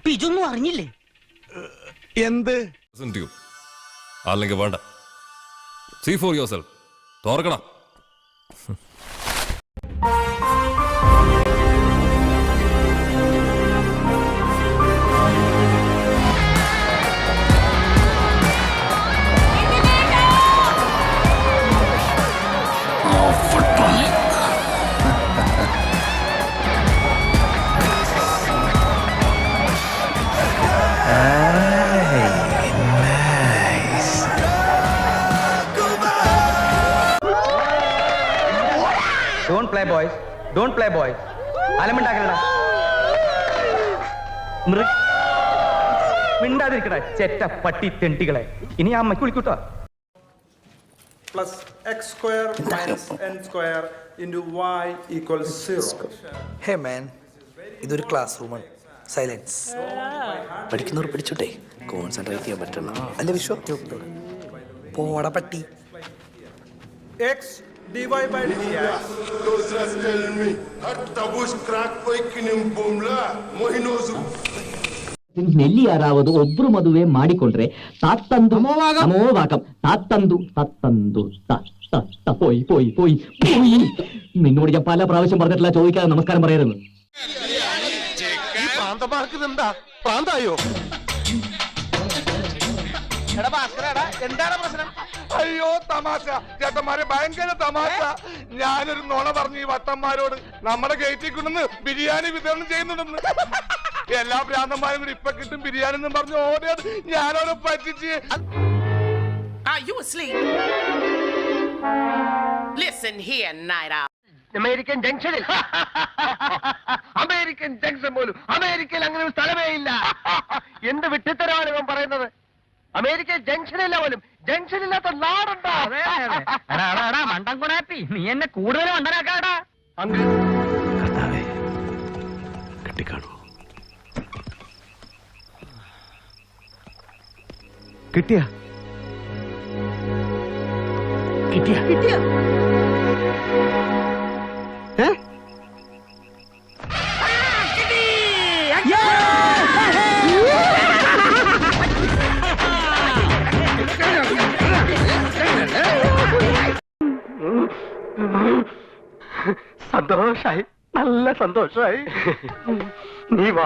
അപ്പൊ ഇതൊന്നും അറിഞ്ഞില്ലേ? എന്ത്? അല്ലെങ്കിൽ വേണ്ട. See for yourself. തോർക്കണം. Don't play boys. Don't play boys. അലമുണ്ടാക്കലടാ. മിണ്ടാതിരിക്കടാ ചെറ്റ പട്ടി തെണ്ടികളെ. ഇനി ആ അമ്മയ്ക്ക് വിളിക്കൂട്ടോ. Plus x square minus n square into y equals 0. Hey man, ഇതൊരു ക്ലാസ് റൂമാണ്. സൈലൻസ്. പഠിക്കുന്നവർ പഠിച്ചോട്ടെ, കോൺസെൻട്രേറ്റ് ചെയ്യാൻ പറ്റണം. അല്ല വിശ്വ പോട പട്ടി. X dy by dx. ನೆಲ್ಲಿಯಾರಾವುದು ಒಬ್ರು ಮದುವೆ ಮಾಡಿಕೊಂಡ್ರೆ ತಾತ್ತಂದು ನಮೋವಾಕಂ ತಾತ್ತಂದು ತತ್ತಂದು പോയി പോയി പോയി പോയി. നിന്നോട് ഞാൻ പല പ്രാവശ്യം പറഞ്ഞിട്ടില്ല ചോദിക്കാതെ നമസ്കാരം പറയരുത്. പ്രാന്തായോ? എന്താണ് പ്രശ്നം? അയ്യോ തമാശ ചേട്ടന്മാരെ, ഭയങ്കര തമാശ. ഞാനൊരു നുണ പറഞ്ഞു ഈ വട്ടന്മാരോട്. നമ്മുടെ ഗേറ്റിൽ കൊണ്ടുവന്ന് ബിരിയാണി വിതരണം ചെയ്യുന്നുണ്ടെന്ന്. എല്ലാ ഭ്രാന്തന്മാരും കൂടി ഇപ്പൊ കിട്ടും ബിരിയാണി എന്ന് പറഞ്ഞു ഓടിയത്. ഞാനോടെ പറ്റിച്ച്. Are you asleep? Listen here, night owl. American ജംഗ്ഷനിൽ അമേരിക്കൻ ജംഗ്ഷൻ പോലും അമേരിക്കയിൽ അങ്ങനെ ഒരു സ്ഥലമേ ഇല്ല. എന്ത് വിട്ടിത്തരമാണ് ഇവൻ പറയുന്നത്? അമേരിക്കൻ ജംഗ്ഷനില്ല പോലും. ജംഗ്ഷനില്ലാത്ത നാടുണ്ടോ? മണ്ടൻ കുണാപ്പി, നീ എന്നെ കൂടുതൽ മണ്ടനാക്കാടാ. കിട്ടിക്കാണോ? കിട്ടിയ കിട്ടിയ കിട്ടിയ സന്തോഷായി, നല്ല സന്തോഷായി. നീ വാ.